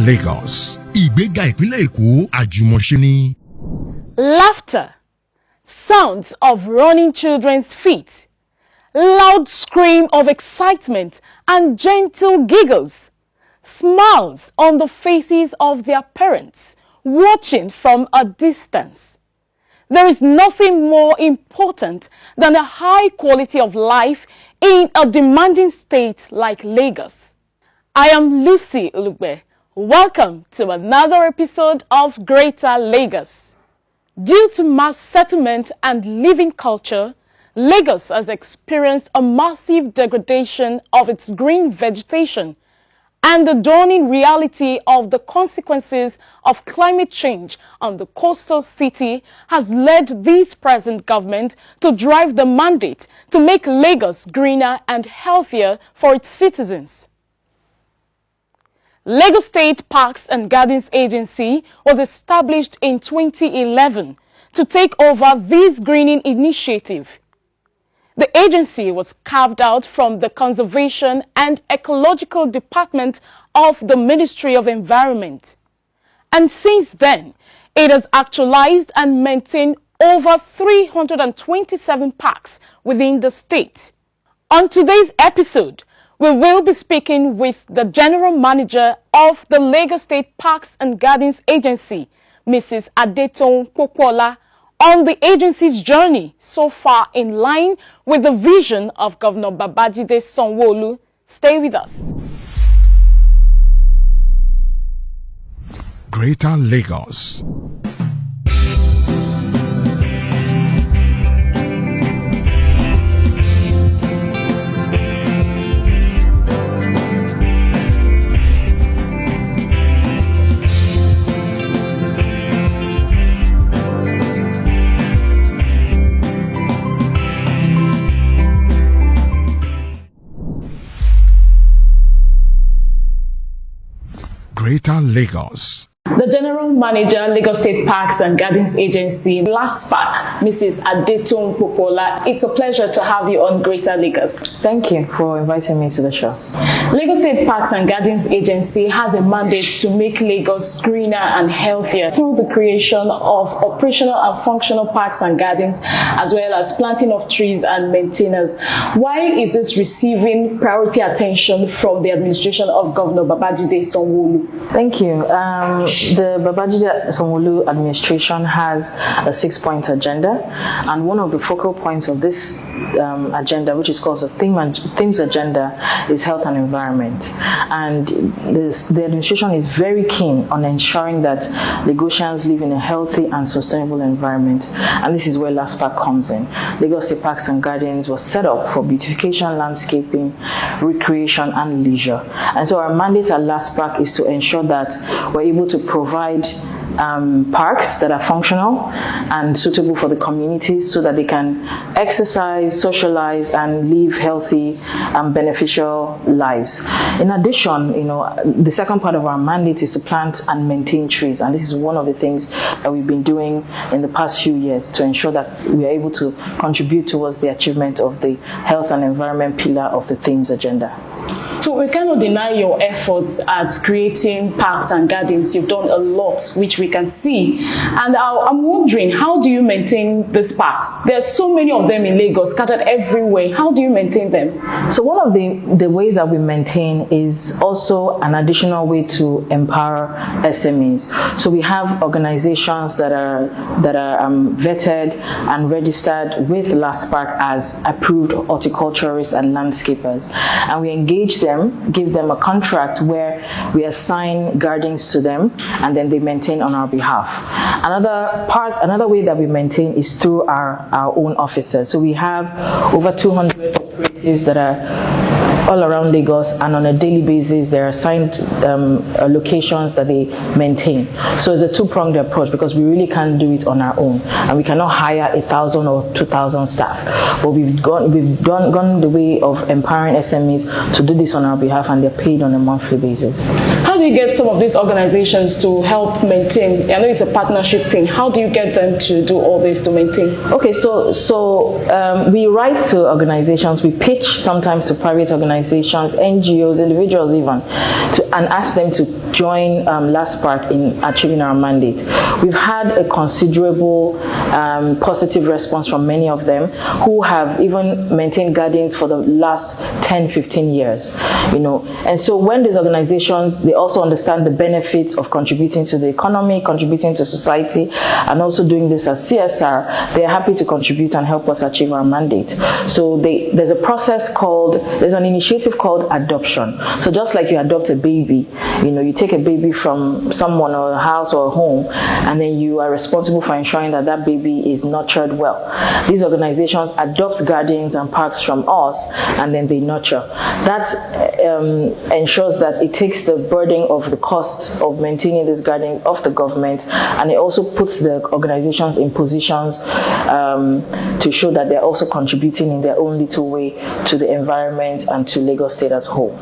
Lagos. Ìgbéga ìpínlẹ̀ Èkó àjùmọ̀ṣe ni. Laughter, sounds of running children's feet, loud scream of excitement and gentle giggles, smiles on the faces of their parents watching from a distance. There is nothing more important than a high quality of life in a demanding state like Lagos. I am Lucy Ulugbe. Welcome to another episode of Greater Lagos. Due to mass settlement and living culture, Lagos has experienced a massive degradation of its green vegetation, and the dawning reality of the consequences of climate change on the coastal city has led this present government to drive the mandate to make Lagos greener and healthier for its citizens. Lagos State Parks and Gardens Agency was established in 2011 to take over this greening initiative. The agency was carved out from the Conservation and Ecological Department of the Ministry of Environment. And since then, it has actualized and maintained over 327 parks within the state. On today's episode, we will be speaking with the General Manager of the Lagos State Parks and Gardens Agency, Mrs. Adetun Popola, on the agency's journey so far in line with the vision of Governor Babajide Sanwo-Olu. Stay with us. Greater Lagos. Greater Lagos. The General Manager, Lagos State Parks and Gardens Agency, Laspark, Mrs. Adetun Popola. It's a pleasure to have you on Greater Lagos. Thank you for inviting me to the show. Lagos State Parks and Gardens Agency has a mandate to make Lagos greener and healthier through the creation of operational and functional parks and gardens, as well as planting of trees and maintenance. Why is this receiving priority attention from the administration of Governor Babajide Sanwo-Olu? Thank you. The Babajide Sanwo-Olu administration has a 6-point agenda, and one of the focal points of this agenda, which is called the themes agenda, is health and environment. And the administration is very keen on ensuring that Lagosians live in a healthy and sustainable environment, and this is where Laspark comes in. Lagos State Parks and Gardens was set up for beautification, landscaping, recreation, and leisure. And so our mandate at Laspark is to ensure that we're able to provide parks that are functional and suitable for the community so that they can exercise, socialize, and live healthy and beneficial lives. In addition, the second part of our mandate is to plant and maintain trees, and this is one of the things that we've been doing in the past few years to ensure that we are able to contribute towards the achievement of the health and environment pillar of the themes agenda. So we cannot deny your efforts at creating parks and gardens. You've done a lot, which we can see. And I'm wondering, how do you maintain these parks? There are so many of them in Lagos, scattered everywhere. How do you maintain them? So one of the ways that we maintain is also an additional way to empower SMEs. So we have organizations that are vetted and registered with Laspark as approved horticulturists and landscapers. And we engage them, give them a contract where we assign gardens to them, and then they maintain on our behalf. Another way that we maintain is through our own offices. So we have over 200 operatives that are all around Lagos, and on a daily basis they are assigned locations that they maintain. So it's a two-pronged approach, because we really can't do it on our own, and we cannot hire 1,000 or 2,000 staff. But we've gone the way of empowering SMEs to do this on our behalf, and they're paid on a monthly basis. How do you get some of these organizations to help maintain? I know it's a partnership thing. How do you get them to do all this to maintain? Okay, so we write to organizations, we pitch sometimes to private organizations, NGOs, individuals even, and ask them to join Laspark in achieving our mandate. We've had a considerable positive response from many of them who have even maintained gardens for the last 10-15 years, and so when these organizations, they also understand the benefits of contributing to the economy, contributing to society, and also doing this as CSR, they are happy to contribute and help us achieve our mandate. So there's an initiative called adoption. So just like you adopt a baby, you take a baby from someone or a house or a home, and then you are responsible for ensuring that that baby is nurtured well. These organizations adopt gardens and parks from us, and then they nurture. That ensures that it takes the burden of the cost of maintaining these gardens off the government, and it also puts the organizations in positions to show that they're also contributing in their own little way to the environment and to Lagos State as a whole.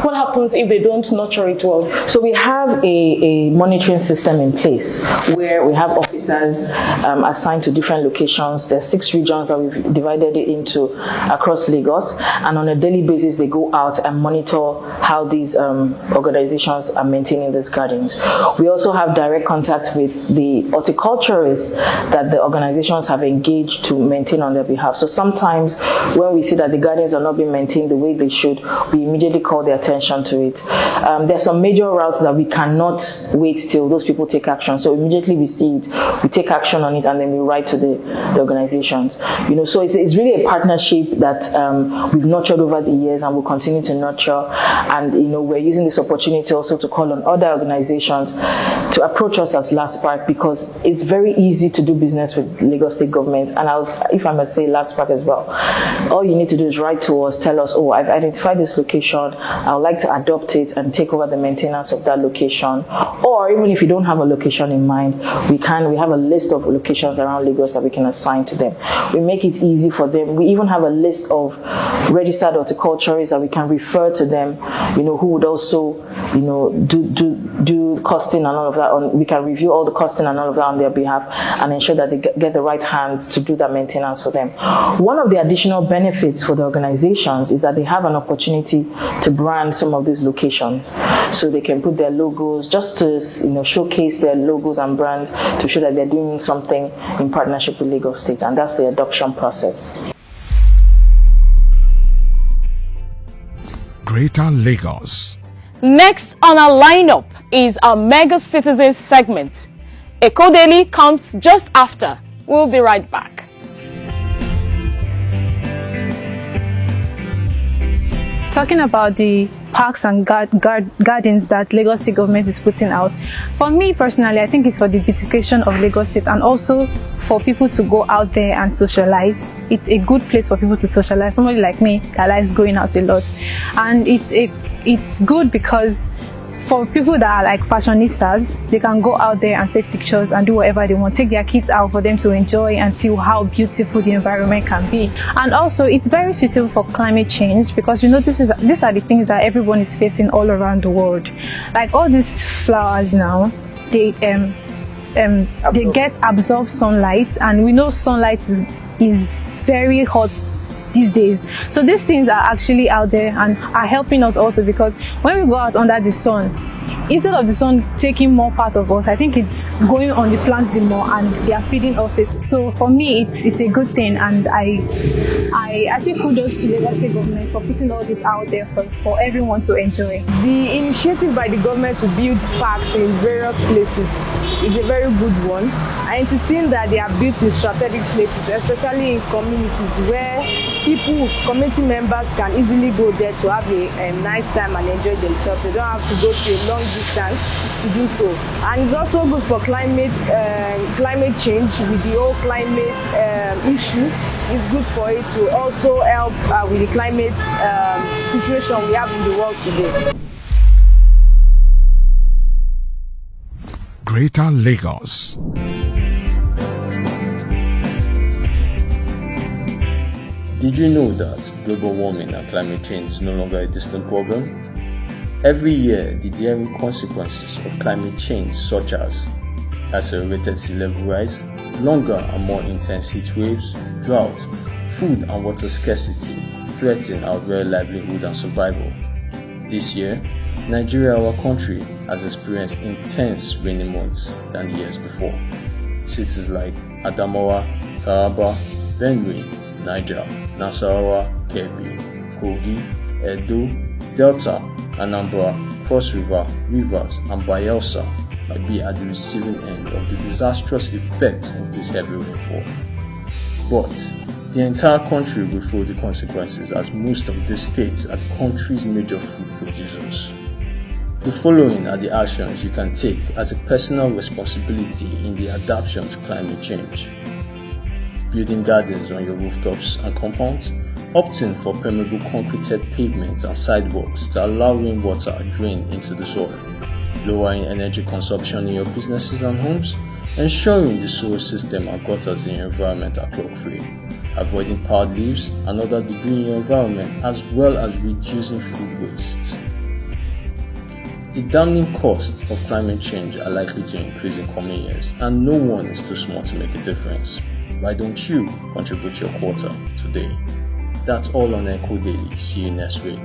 What happens if they don't nurture it well? So we have a monitoring system in place where we have officers assigned to different locations. There are 6 regions that we've divided it into across Lagos, and on a daily basis they go out and monitor how these organizations are maintaining these gardens. We also have direct contact with the horticulturists that the organizations have engaged to maintain on their behalf. So sometimes when we see that the gardens are not being maintained the way they should, we immediately call their attention to it. There are some major routes that we cannot wait till those people take action. So immediately we see it, we take action on it, and then we write to the organizations. So it's really a partnership that we've nurtured over the years and will continue to nurture. And we're using this opportunity also to call on other organizations to approach us as Laspark, because it's very easy to do business with Lagos State government, and if I must say Laspark as well. All you need to do is write to us, tell us, I've identified this location, I would like to adopt it and take over the maintenance of that location. Or even if you don't have a location in mind, we have a list of locations around Lagos that we can assign to them. We make it easy for them. We even have a list of registered horticulturists that we can refer to them, who would also, do costing and all of that. We can review all the costing and all of that on their behalf and ensure that they get the right hands to do that maintenance for them. One of the additional benefits for the organizations is that they have an opportunity to brand some of these locations. So they can put their logos, just to showcase their logos and brands, to show that they're doing something in partnership with Lagos State, and that's the adoption process. Greater Lagos. Next on our lineup is our Mega Citizens segment. Eco Daily comes just after. We'll be right back. Talking about the parks and gardens that Lagos State government is putting out, for me personally, I think it's for the beautification of Lagos State and also for people to go out there and socialize. It's a good place for people to socialize. Somebody like me that likes going out a lot, and it's good because for people that are like fashionistas, they can go out there and take pictures and do whatever they want, take their kids out for them to enjoy and see how beautiful the environment can be. And also it's very suitable for climate change, because these are the things that everyone is facing all around the world. Like all these flowers now, they get absorbed sunlight, and we know sunlight is very hot these days. So these things are actually out there and are helping us also, because when we go out under the sun, instead of the sun taking more part of us, I think it's going on the plants more and they are feeding off it. So for me, it's a good thing, and I say kudos to the Lagos State government for putting all this out there for everyone to enjoy. The initiative by the government to build parks in various places is a very good one, and it's seen that they are built in strategic places, especially in communities where community members can easily go there to have a nice time and enjoy themselves. They don't have to go to a long distance to do so. And it's also good for climate change with the whole climate issue. It's good for it to also help with the climate situation we have in the world today. Greater Lagos. Did you know that global warming and climate change is no longer a distant problem? Every year, the daring consequences of climate change, such as accelerated sea level rise, longer and more intense heat waves, drought, food and water scarcity, threaten our very livelihood and survival. This year, Nigeria, our country, has experienced intense rainy months than the years before. Cities like Adamawa, Taraba, Benue, Niger, Nasarawa, Kebbi, Kogi, Edo, Delta, Anambra, Cross River, Rivers, and Bayelsa might be at the receiving end of the disastrous effect of this heavy rainfall. But the entire country will feel the consequences, as most of the states are the country's major food producers. The following are the actions you can take as a personal responsibility in the adaptation to climate change: building gardens on your rooftops and compounds, opting for permeable concreted pavements and sidewalks to allow rainwater drain into the soil, lowering energy consumption in your businesses and homes, ensuring the sewer system and gutters in your environment are clog-free, avoiding powdered leaves and other debris in your environment, as well as reducing food waste. The damning costs of climate change are likely to increase in coming years, and no one is too small to make a difference. Why don't you contribute your quota today? That's all on Echo Daily. See you next week.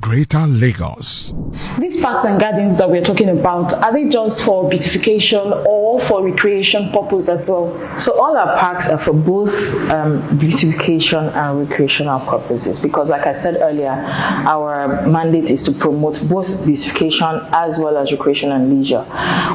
Greater Lagos. These parks and gardens that we're talking about, are they just for beautification or for recreation purpose as well? So all our parks are for both beautification and recreational purposes, because like I said earlier, our mandate is to promote both beautification as well as recreation and leisure.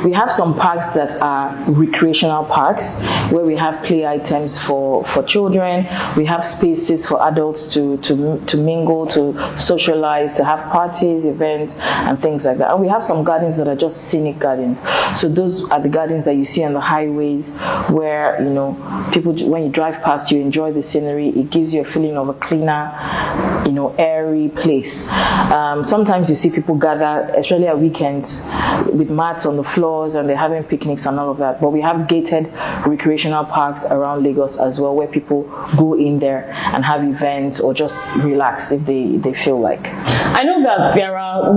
We have some parks that are recreational parks where we have play items for children. We have spaces for adults to mingle, to socialize, to have parties, events, and things like that. And we have some gardens that are just scenic gardens. So those are the gardens that you see on the highways where, you know, people, when you drive past, you enjoy the scenery. It gives you a feeling of a cleaner, you know, airy place. Sometimes you see people gather, especially at weekends, with mats on the floors and they're having picnics and all of that. But we have gated recreational parks around Lagos as well, where people go in there and have events or just relax if they feel like. I know that there are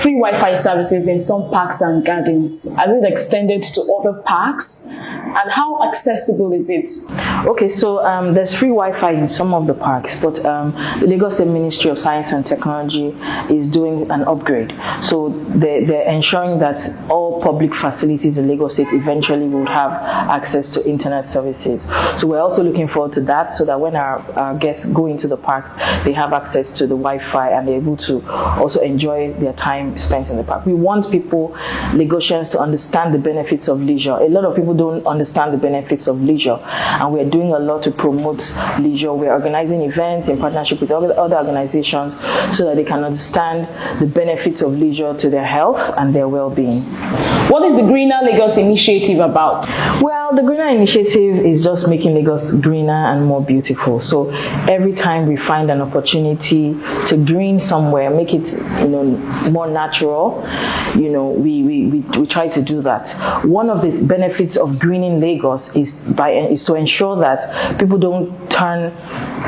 free Wi-Fi services in some parks and gardens. Has it extended to other parks? And how accessible is it? Okay, so there's free Wi-Fi in some of the parks, but the Lagos State Ministry of Science and Technology is doing an upgrade. So they're ensuring that all public facilities in Lagos State eventually would have access to internet services. So we're also looking forward to that, so that when our guests go into the parks, they have access to the Wi-Fi and they're able to also enjoy their time spent in the park. We want people, Lagosians, to understand the benefits of leisure. A lot of people don't understand the benefits of leisure, and we're doing a lot to promote leisure. We're organizing events in partnership with other organizations so that they can understand the benefits of leisure to their health and their well-being. What is the Greener Lagos initiative about? Well, the Greener initiative is just making Lagos greener and more beautiful. So every time we find an opportunity to green somewhere, make it, you know, more natural, you know, we try to do that. One of the benefits of greening Lagos is to ensure that people don't turn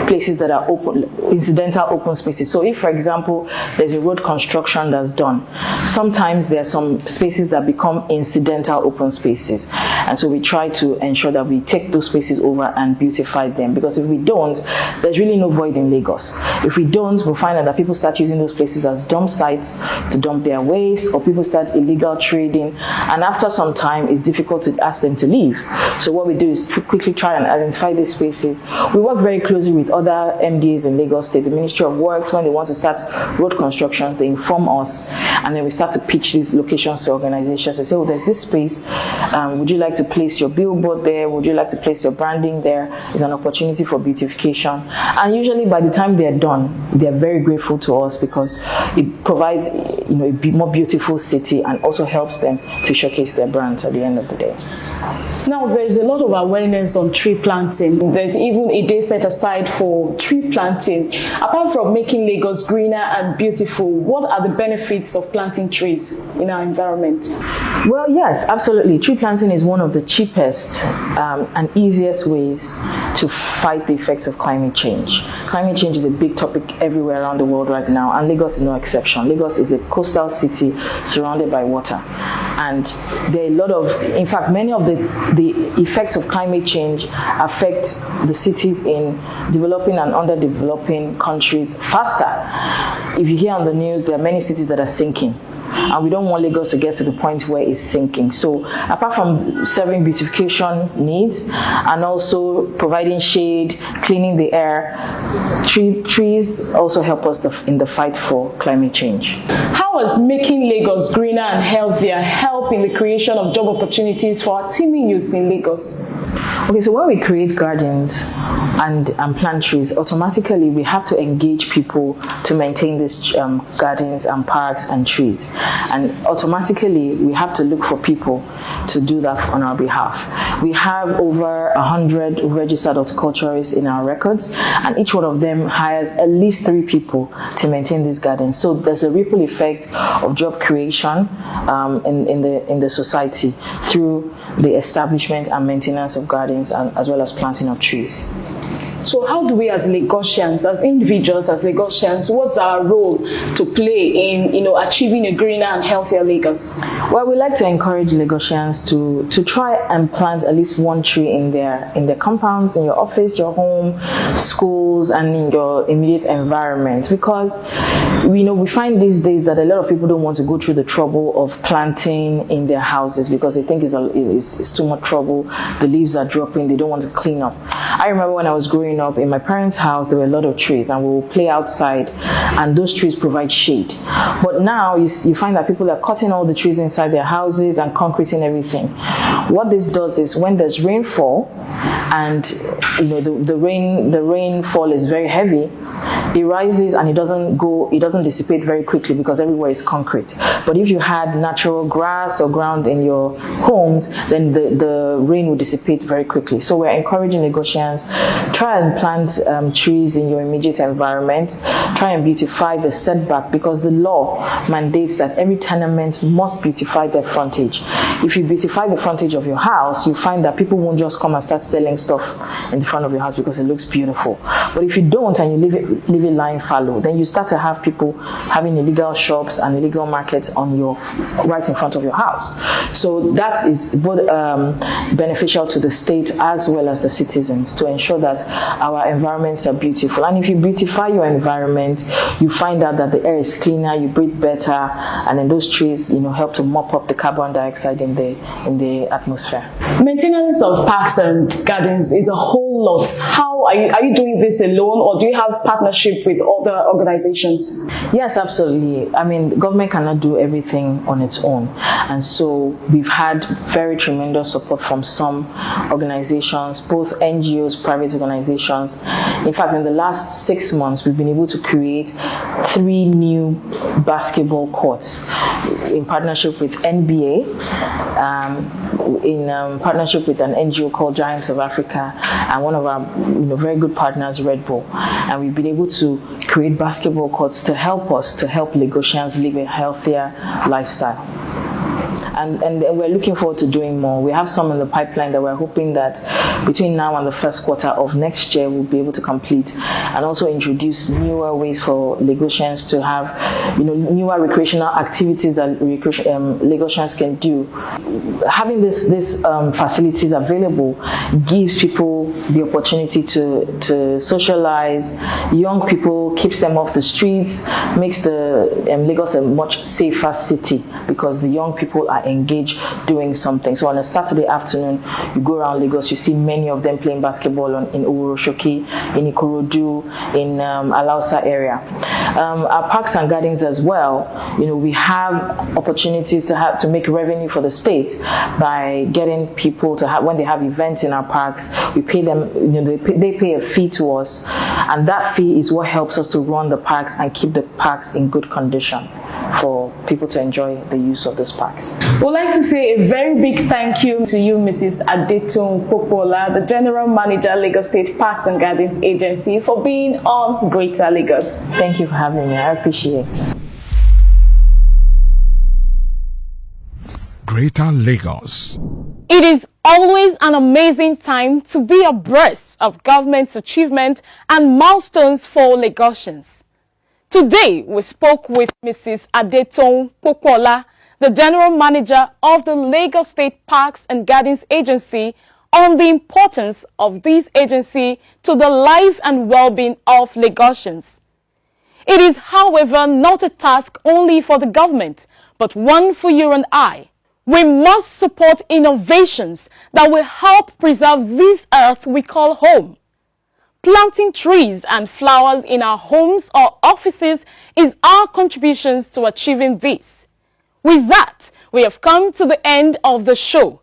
places that are open, incidental open spaces. So if, for example, there's a road construction that's done, sometimes there are some spaces that become incidental open spaces. And so we try to ensure that we take those spaces over and beautify them, because if we don't, there's really no void in Lagos. If we don't, we'll find out that people start using those places as dump sites to dump their waste, or people start illegal trading, and after some time it's difficult to ask them to leave. So what we do is to quickly try and identify these spaces. We work very closely with other MDAs in Lagos State. The Ministry of Works, when they want to start road constructions, they inform us, and then we start to pitch these locations to organizations. They say, oh, there's this space, would you like to place your billboard there? Would you like to place your branding there? It's an opportunity for beautification. And usually by the time they're done, they're very grateful to us, because it provides, you know, a more beautiful city and also helps them to showcase their brands at the end of the day. Now, there's a lot of awareness on tree planting. There's even a day set aside for tree planting. Apart from making Lagos greener and beautiful, what are the benefits of planting trees in our environment? Well, yes, absolutely. Tree planting is one of the cheapest and easiest ways to fight the effects of climate change. Climate change is a big topic everywhere around the world right now, and Lagos is no exception. Lagos is a coastal city surrounded by water. And there are a lot of, in fact, many of the effects of climate change affect the cities in developing and underdeveloping countries faster. If you hear on the news, there are many cities that are sinking. And we don't want Lagos to get to the point where it's sinking. So apart from serving beautification needs and also providing shade, cleaning the air, trees also help us in the fight for climate change. How has making Lagos greener and healthier help in the creation of job opportunities for our teeming youths in Lagos? Okay, so when we create gardens and plant trees, automatically we have to engage people to maintain these gardens and parks and trees. And automatically we have to look for people to do that on our behalf. We have over 100 registered horticulturists in our records, and each one of them hires at least 3 people to maintain these gardens. So there's a ripple effect of job creation in the society through the establishment and maintenance of gardens and as well as planting of trees. So how do we as Lagosians, as individuals, as Lagosians, what's our role to play in, achieving a greener and healthier Lagos? Well, we like to encourage Lagosians to try and plant at least 1 tree in their compounds, in your office, your home, schools, and in your immediate environment, because we find these days that a lot of people don't want to go through the trouble of planting in their houses because they think it's too much trouble. The leaves are dropping, they don't want to clean up. I remember when I was growing up in my parents' house, there were a lot of trees, and we would play outside, and those trees provide shade. But now you find that people are cutting all the trees inside their houses and concreting everything. What this does is when there's rainfall and the rainfall is very heavy, it rises and it doesn't dissipate very quickly because everywhere is concrete. But if you had natural grass or ground in your homes, then the rain will dissipate very quickly. So we're encouraging Lagosians, try and plant trees in your immediate environment, try and beautify the setback, because the law mandates that every tenement must beautify their frontage. If you beautify the frontage of your house, you find that people won't just come and start selling stuff in the front of your house because it looks beautiful. But if you don't and you leave it lying fallow, then you start to have people having illegal shops and illegal markets right in front of your house. So that is both beneficial to the state as well as the citizens, to ensure that our environments are beautiful. And if you beautify your environment, you find out that the air is cleaner, you breathe better, and then those trees help to mop up the carbon dioxide in the atmosphere. Maintenance of parks and gardens is a whole lot. How are you doing this alone, or do you have partnership with other organizations? Yes, absolutely. I mean, the government cannot do everything on its own, and so we've had very tremendous support from some organizations, both NGOs, private organizations. In fact, in the last 6 months, we've been able to create 3 new basketball courts in partnership with NBA, in partnership with an NGO called Giants of Africa, and one of our very good partners, Red Bull. And we've been able to create basketball courts to help Lagosians live a healthier lifestyle. And we're looking forward to doing more. We have some in the pipeline that we're hoping that between now and the first quarter of next year we'll be able to complete, and also introduce newer ways for Lagosians to have newer recreational activities that Lagosians can do. Having these facilities available gives people the opportunity to socialize. Young people, keeps them off the streets, makes the Lagos a much safer city because the young people are engaged doing something. So on a Saturday afternoon, you go around Lagos, you see many of them playing basketball in Oworoshoki, in Ikorodu, in Alausa area. Our parks and gardens as well, we have opportunities to make revenue for the state by getting people to have, when they have events in our parks, we pay them, they pay a fee to us, and that fee is what helps us to run the parks and keep the parks in good condition for people to enjoy the use of those parks. We'd like to say a very big thank you to you, Mrs. Adetun Popola, the General Manager, Lagos State Parks and Gardens Agency, for being on Greater Lagos. Thank you for having me. I appreciate it. Greater Lagos. It is always an amazing time to be abreast of government's achievement and milestones for Lagosians. Today, we spoke with Mrs. Adetun Popola, the the General Manager of the Lagos State Parks and Gardens Agency, on the importance of this agency to the life and well-being of Lagosians. It is, however, not a task only for the government, but one for you and I. We must support innovations that will help preserve this earth we call home. Planting trees and flowers in our homes or offices is our contributions to achieving this. With that, we have come to the end of the show.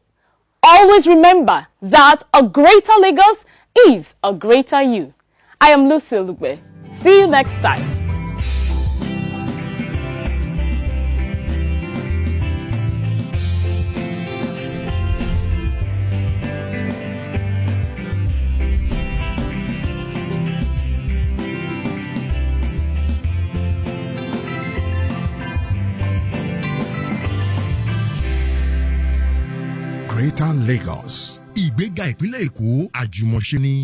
Always remember that a greater Lagos is a greater you. I am Lucy Lugbe. See you next time. Greater Lagos. Ìgbéga ìpínlẹ̀ Èkó àjùmọ̀ṣe ni.